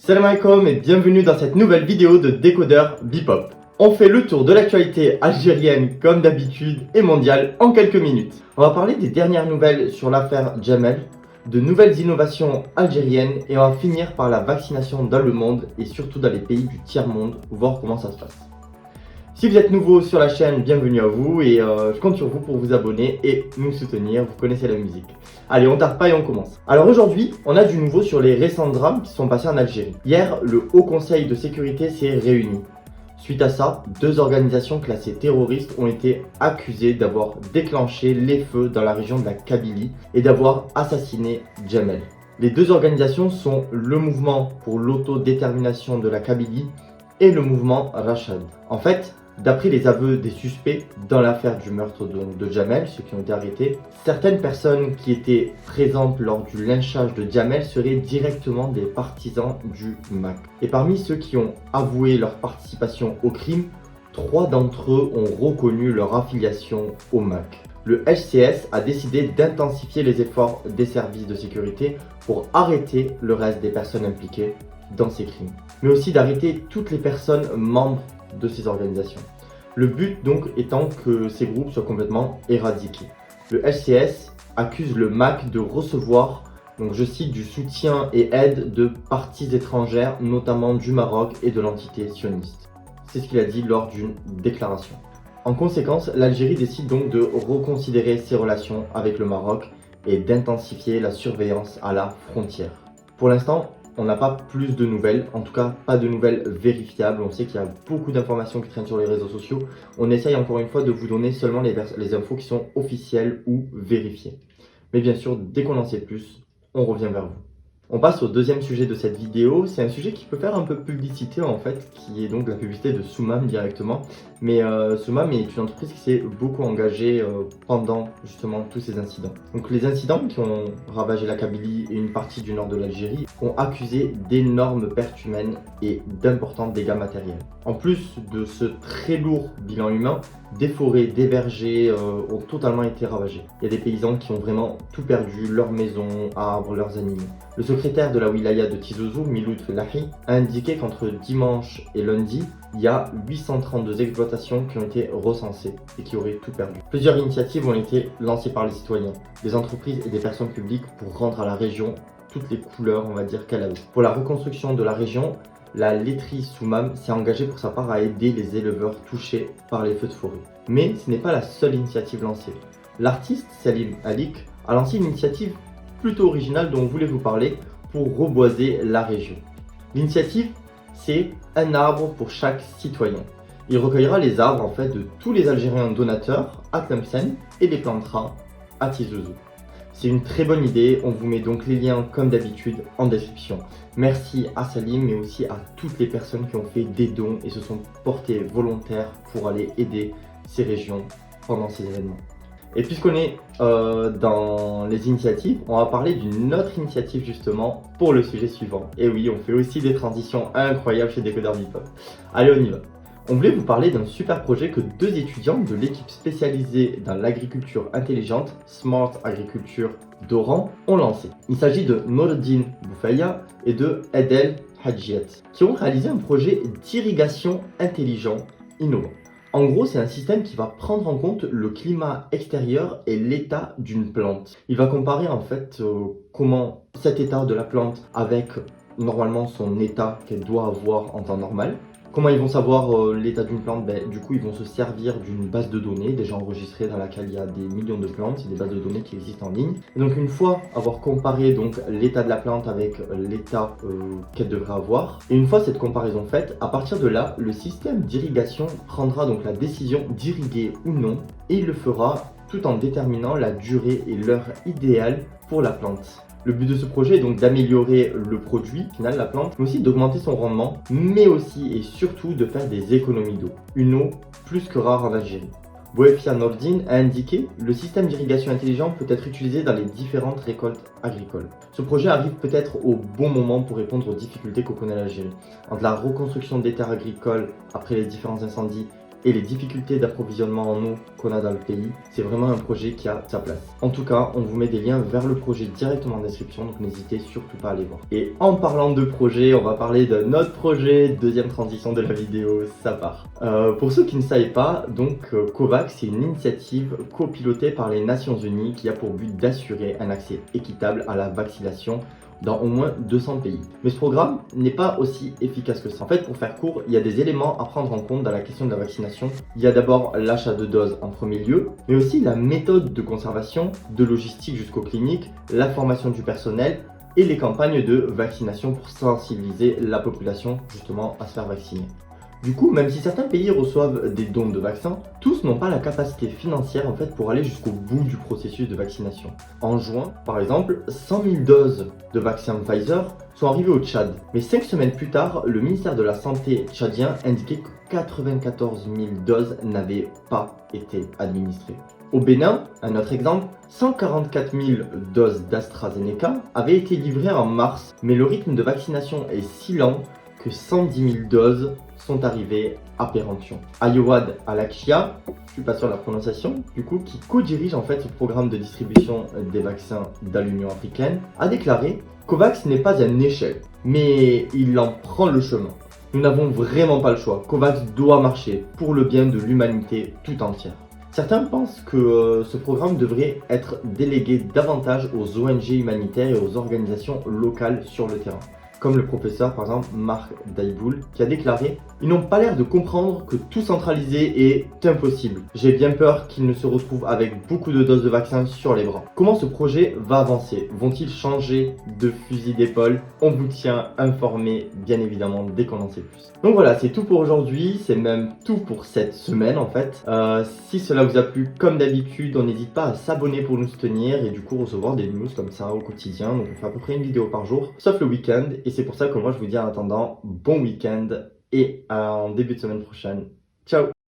Salam alaikum et bienvenue dans cette nouvelle vidéo de Décodeur Bipop. On fait le tour de l'actualité algérienne comme d'habitude et mondiale en quelques minutes. On va parler des dernières nouvelles sur l'affaire Djamel, de nouvelles innovations algériennes et on va finir par la vaccination dans le monde et surtout dans les pays du tiers-monde, voir comment ça se passe. Si vous êtes nouveau sur la chaîne, bienvenue à vous et je compte sur vous pour vous abonner et nous soutenir, vous connaissez la musique. Allez, on tarde pas et on commence. Alors aujourd'hui, on a du nouveau sur les récents drames qui sont passés en Algérie. Hier, le Haut Conseil de sécurité s'est réuni. Suite à ça, deux organisations classées terroristes ont été accusées d'avoir déclenché les feux dans la région de la Kabylie et d'avoir assassiné Djamel. Les deux organisations sont le mouvement pour l'autodétermination de la Kabylie et le mouvement Rachad. En fait, d'après les aveux des suspects dans l'affaire du meurtre de Djamel, ceux qui ont été arrêtés, certaines personnes qui étaient présentes lors du lynchage de Djamel seraient directement des partisans du MAC. Et parmi ceux qui ont avoué leur participation au crime, 3 d'entre eux ont reconnu leur affiliation au MAC. Le HCS a décidé d'intensifier les efforts des services de sécurité pour arrêter le reste des personnes impliquées dans ces crimes, mais aussi d'arrêter toutes les personnes membres de ces organisations. Le but donc étant que ces groupes soient complètement éradiqués. Le HCS accuse le MAC de recevoir, donc je cite, du soutien et aide de parties étrangères, notamment du Maroc et de l'entité sioniste. C'est ce qu'il a dit lors d'une déclaration. En conséquence, l'Algérie décide donc de reconsidérer ses relations avec le Maroc et d'intensifier la surveillance à la frontière. Pour l'instant, on n'a pas plus de nouvelles, en tout cas pas de nouvelles vérifiables. On sait qu'il y a beaucoup d'informations qui traînent sur les réseaux sociaux. On essaye encore une fois de vous donner seulement les infos qui sont officielles ou vérifiées. Mais bien sûr, dès qu'on en sait plus, on revient vers vous. On passe au deuxième sujet de cette vidéo. C'est un sujet qui peut faire un peu publicité en fait, qui est donc la publicité de Soumam directement. Mais Soumam est une entreprise qui s'est beaucoup engagée pendant justement tous ces incidents. Donc les incidents qui ont ravagé la Kabylie et une partie du nord de l'Algérie ont accusé d'énormes pertes humaines et d'importants dégâts matériels. En plus de ce très lourd bilan humain, des forêts, des vergers ont totalement été ravagés. Il y a des paysans qui ont vraiment tout perdu, leurs maisons, arbres, leurs animaux. Le secrétaire de la wilaya de Tizi Ouzou, Miloud Fellahi, a indiqué qu'entre dimanche et lundi, il y a 832 exploitations qui ont été recensées et qui auraient tout perdu. Plusieurs initiatives ont été lancées par les citoyens, des entreprises et des personnes publiques pour rendre à la région toutes les couleurs, on va dire, qu'elle avait. Pour la reconstruction de la région, la laiterie Soumam s'est engagée pour sa part à aider les éleveurs touchés par les feux de forêt. Mais ce n'est pas la seule initiative lancée. L'artiste Salim Alik a lancé une initiative plutôt originale dont on voulait vous parler pour reboiser la région. L'initiative, c'est un arbre pour chaque citoyen. Il recueillera les arbres en fait de tous les Algériens donateurs à Tlemcen et les plantera à Tizi Ouzou. C'est une très bonne idée, on vous met donc les liens comme d'habitude en description. Merci à Salim mais aussi à toutes les personnes qui ont fait des dons et se sont portées volontaires pour aller aider ces régions pendant ces événements. Et puisqu'on est dans les initiatives, on va parler d'une autre initiative justement pour le sujet suivant. Et oui, on fait aussi des transitions incroyables chez Décodeur Bipop. Allez, on y va. On voulait vous parler d'un super projet que deux étudiants de l'équipe spécialisée dans l'agriculture intelligente, Smart Agriculture d'Oran, ont lancé. Il s'agit de Nourdine Boufaya et de Edel Hadjiet, qui ont réalisé un projet d'irrigation intelligent innovant. En gros, c'est un système qui va prendre en compte le climat extérieur et l'état d'une plante. Il va comparer en fait comment cet état de la plante avec normalement son état qu'elle doit avoir en temps normal. Comment ils vont savoir l'état d'une plante? Du coup, ils vont se servir d'une base de données déjà enregistrée dans laquelle il y a des millions de plantes. C'est des bases de données qui existent en ligne. Et donc, une fois avoir comparé donc l'état de la plante avec l'état qu'elle devrait avoir, et une fois cette comparaison faite, à partir de là, le système d'irrigation prendra donc la décision d'irriguer ou non, et il le fera tout en déterminant la durée et l'heure idéale pour la plante. Le but de ce projet est donc d'améliorer le produit final, la plante, mais aussi d'augmenter son rendement, mais aussi et surtout de faire des économies d'eau. Une eau plus que rare en Algérie. Bouefia Nordine a indiqué « Le système d'irrigation intelligent peut être utilisé dans les différentes récoltes agricoles. Ce projet arrive peut-être au bon moment pour répondre aux difficultés que connaît l'Algérie. Entre la reconstruction des terres agricoles après les différents incendies et les difficultés d'approvisionnement en eau qu'on a dans le pays, c'est vraiment un projet qui a sa place. En tout cas, on vous met des liens vers le projet directement en description, donc n'hésitez surtout pas à aller voir. Et en parlant de projet, on va parler de notre projet, deuxième transition de la vidéo, ça part. Pour ceux qui ne savaient pas, donc COVAX, c'est une initiative copilotée par les Nations Unies qui a pour but d'assurer un accès équitable à la vaccination dans au moins 200 pays. Mais ce programme n'est pas aussi efficace que ça. En fait, pour faire court, il y a des éléments à prendre en compte dans la question de la vaccination. Il y a d'abord l'achat de doses en premier lieu, mais aussi la méthode de conservation, de logistique jusqu'aux cliniques, la formation du personnel et les campagnes de vaccination pour sensibiliser la population justement à se faire vacciner. Du coup, même si certains pays reçoivent des dons de vaccins, tous n'ont pas la capacité financière en fait pour aller jusqu'au bout du processus de vaccination. En juin, par exemple, 100 000 doses de vaccin Pfizer sont arrivées au Tchad. Mais 5 semaines plus tard, le ministère de la Santé tchadien indiquait que 94 000 doses n'avaient pas été administrées. Au Bénin, un autre exemple, 144 000 doses d'AstraZeneca avaient été livrées en mars, mais le rythme de vaccination est si lent que 110 000 doses sont arrivées à péremption. Ayowad Alakshia, je suis pas sûr de la prononciation, du coup, qui co-dirige en fait ce programme de distribution des vaccins dans l'Union africaine, a déclaré « COVAX n'est pas un échec, mais il en prend le chemin. Nous n'avons vraiment pas le choix. COVAX doit marcher pour le bien de l'humanité tout entière. » Certains pensent que ce programme devrait être délégué davantage aux ONG humanitaires et aux organisations locales sur le terrain. Comme le professeur, par exemple, Marc Daiboul, qui a déclaré « Ils n'ont pas l'air de comprendre que tout centraliser est impossible. J'ai bien peur qu'ils ne se retrouvent avec beaucoup de doses de vaccins sur les bras. » Comment ce projet va avancer? Vont-ils changer de fusil d'épaule? On vous tient informé, bien évidemment, dès qu'on en sait plus. Donc voilà, c'est tout pour aujourd'hui, c'est même tout pour cette semaine en fait. Si cela vous a plu, comme d'habitude, on n'hésite pas à s'abonner pour nous soutenir et du coup recevoir des news comme ça au quotidien. Donc on fait à peu près une vidéo par jour, sauf le week-end. Et c'est pour ça que moi je vous dis en attendant, bon week-end et en début de semaine prochaine. Ciao!